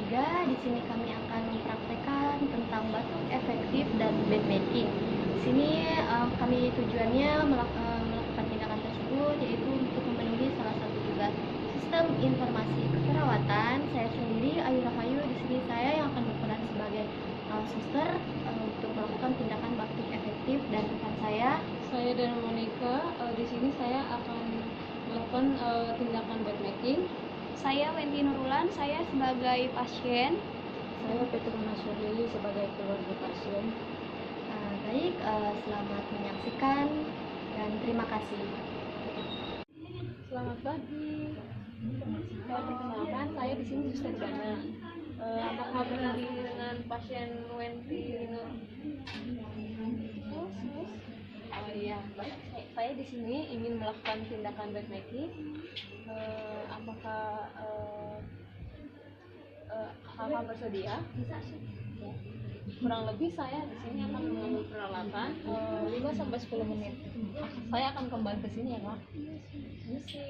3. Di sini kami akan mempraktekkan tentang batuk efektif dan bed making. Di sini kami tujuannya melakukan tindakan tersebut yaitu untuk memenuhi salah satu tugas sistem informasi keperawatan. Saya sendiri Ayu Rahayu, di sini saya yang akan berperan sebagai suster untuk melakukan tindakan batuk efektif, dan rekan saya dan Monica. Di sini saya akan melakukan tindakan bed making. Saya Wendy Nurulan, saya sebagai pasien. Saya Petruna Syurili sebagai keluarga pasien. Baik, selamat menyaksikan dan terima kasih. Selamat pagi. Perkenalkan, saya di sini Suster Dana. Apakah benar dengan pasien Wendy Nur? Oh iya, baik. Saya di sini ingin melakukan tindakan bed making. Apakah kakak bersedia? Bisa sih. Ya. Kurang lebih saya di sini akan mengambil peralatan 5-10 menit. Saya akan kembali ke sini ya, Kak. Misi.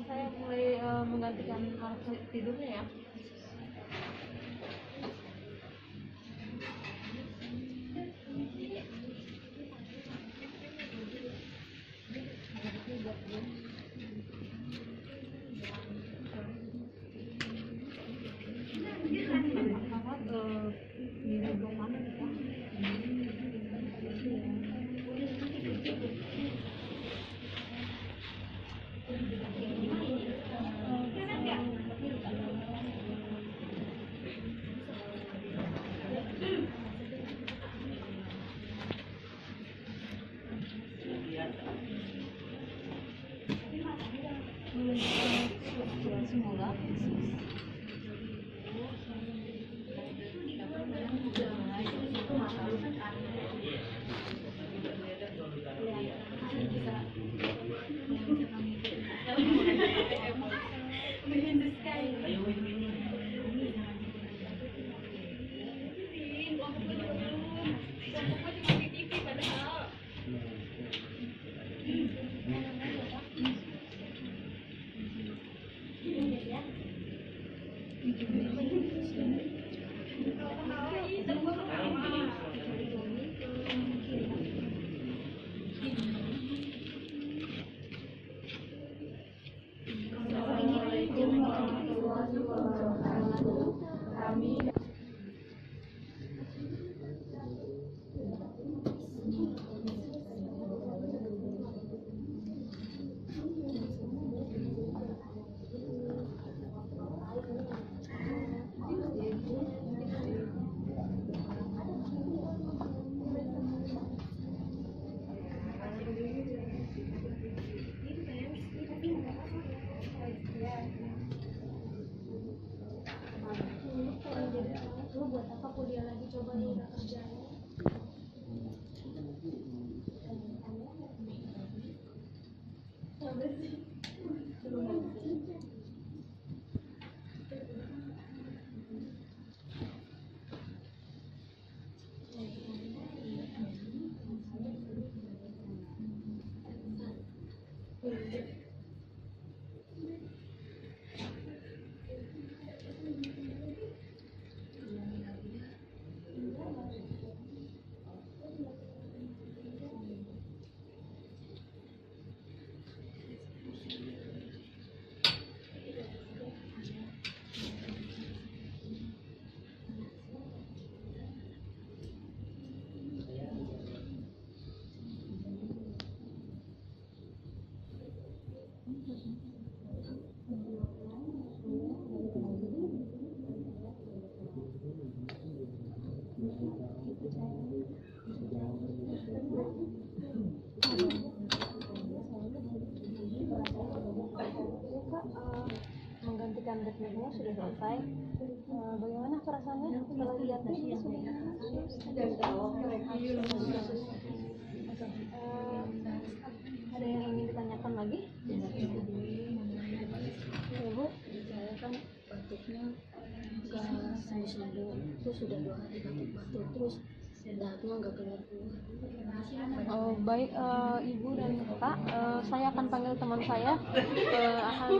Saya mulai menggantikan alat tidurnya ya. Semula. Lu buat apa kuliah lagi, coba lu udah kerja. Kak, menggantikan backpacknya sudah selesai. Bagaimana perasaannya setelah lihatnya? Ada yang ingin ditanyakan lagi? Ya, Bu. Saya kan batuknya nggak sembuh-sembuh, itu sudah 2 hari batuk-batuk terus dahaknya nggak keluar-keluar. Oh, baik, Ibu dan Kak, saya akan panggil teman saya, akan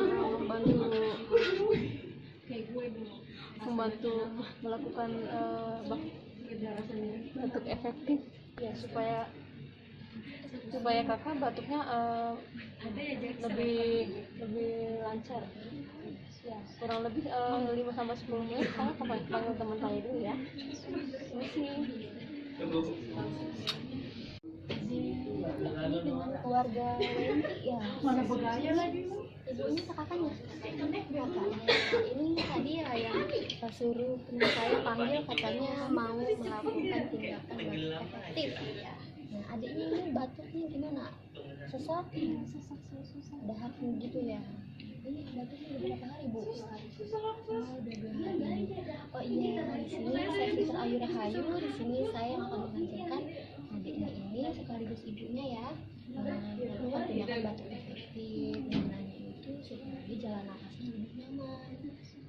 membantu melakukan batuk efektif ya, supaya kakak batuknya lebih lancar ya. Kurang lebih 5-10 menit saya akan panggil teman saya dulu ya. Ini dengan keluarga Wendy ya. Mana begaya lagi? Ibunya kakaknya. Ini tadi ya yang suruh teman saya panggil, katanya mau melakukan tindakan efektif ya. Nah, adiknya ini batuknya gimana? Sesak? Sesak. Dahak gitu ya. Ini batuknya udah berapa hari, Bu? Oh, udah 2 hari. Oh iya, di sini saya Sister Ayu Rahayu. Di sini saya akan mengajarkan adiknya ini sekaligus ibunya ya, melakukan tindakan batuk efektif. Gunanya itu supaya jalan nafasnya lebih nyaman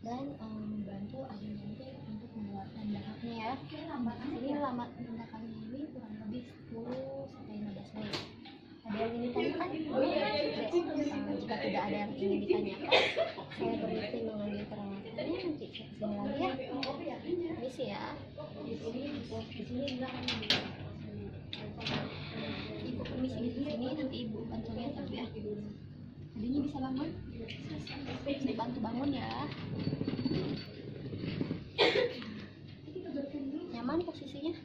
dan membantu adiknya itu untuk mengeluarkan dahaknya ya. Ini lama tindakannya ini kurang lebih 10-15 menit. Ada yang ingin ditanyakan? Jika tidak ada yang ingin ditanyakan, saya permisi mengambil peralatannya. Nanti saya kesini lagi ya. Permisi ya. Di sini Ibu permisi di sini, nanti Ibu bantu lihat ya. Adanya bisa bangun? Bisa bantu bangun ya. Nyaman posisinya?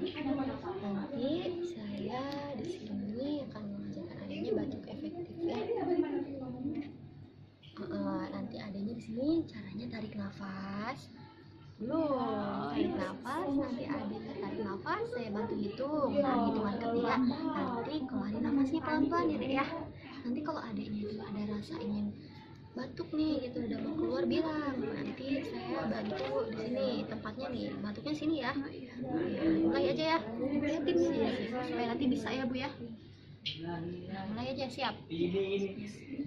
Nanti saya di sini akan mengajarkan adanya batuk efektif ya. Nanti adanya di sini caranya tarik nafas. Tarik nafas, nanti adanya tarik nafas, saya bantu hitung. Nah, hitungan ketiga, nanti keluarin nafasnya pelan-pelan ya Dek ya. Nanti kalau adiknya itu ada rasa ingin batuk nih gitu, udah mau keluar, bilang. Nanti saya bantu di sini tempatnya nih, batuknya sini ya. Mulai aja ya, liatin supaya nanti bisa ya Bu ya. Mulai aja, siap. Ini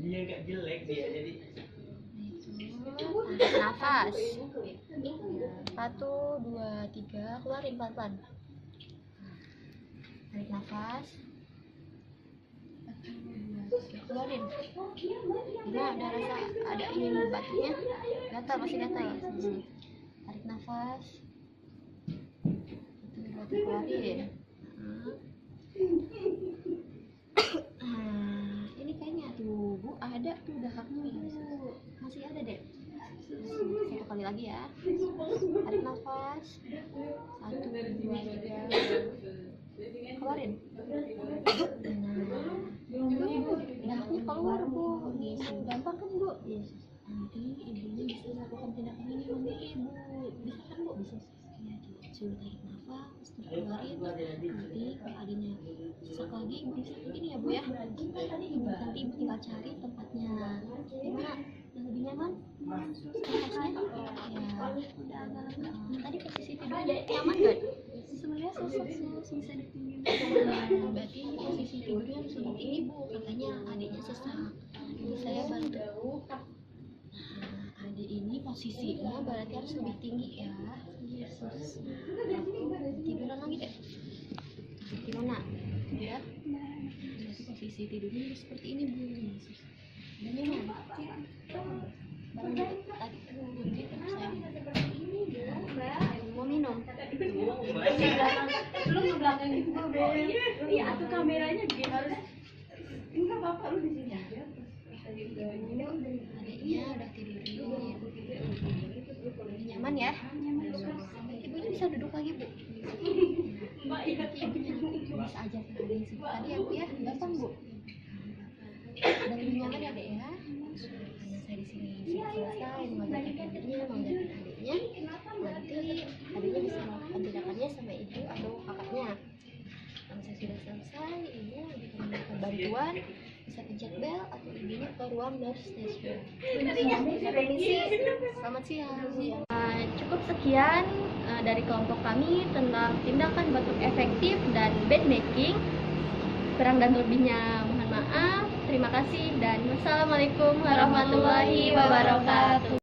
dia gak jelek dia jadi. Tarik nafas. 1, 2, 3, keluarin pelan-pelan. Tarik nafas. 1, 2, 3, keluarin. Gimana, ada rasa ada ingin batuknya? Gatal, masih gatal. Tarik nafas. 1, 2, 3, keluarin. Ini kayaknya tuh Bu, ada tuh dahaknya. Masih ada deh. 1 kali lagi ya. Tarik nafas. 1, 2, 3. Keluarin. Dahaknya keluar Bu. Gampang kan Bu? Nanti ibunya bisa melakukan tindakan ini nanti Ibu. Bisa kan Bu? Bisa. Ya, coba tarik nafas, keluarin. Nanti kalau adanya sesak lagi, Ibu bisa begini ya Bu ya. Nanti Ibu tinggal cari tempatnya. Gimana? Yang lebih nyaman? Nafasnya? Ya. Tadi posisi tidurnya nyaman nggak? Sebenarnya sesak bisa ditinggiin. Berarti posisi tidurnya harus lebih tinggi Bu. Katanya adiknya sesak. Jadi saya bantu. Nah, adik ini posisinya berarti harus lebih tinggi ya. Tiduran lagi deh. Gimana? Ya. Berarti posisi tidurnya harus seperti ini Bu. Dan nyaman. Bangun tadi nanti saya mau minum. Lu ke belakang gitu dong. Iya, atau kameranya bikin harus. Enggak apa-apa, lu di sini aja. Adiknya udah tidur. Nyaman ya? Ibunya bisa duduk lagi Bu. Ibunya bisa ajarkan adik sih. Tadi ya Bu ya, gampang Bu. Dan lebih nyaman ya Dek ya. Karena saya di sini sudah selesai mengajarkan adiknya, mengajarkan adiknya. Nanti adiknya bisa melakukan tindakannya sama ibu atau kakaknya. Kalau saya sudah selesai, ibu bisa memberikan bantuan. bisa pencet bel atau IG-nya ke ruang nurse dashboard. Saya permisi, selamat siang. Cukup sekian dari kelompok kami tentang tindakan batuk efektif dan bed making. Kurang dan lebihnya mohon maaf. Terima kasih dan wassalamualaikum warahmatullahi wabarakatuh.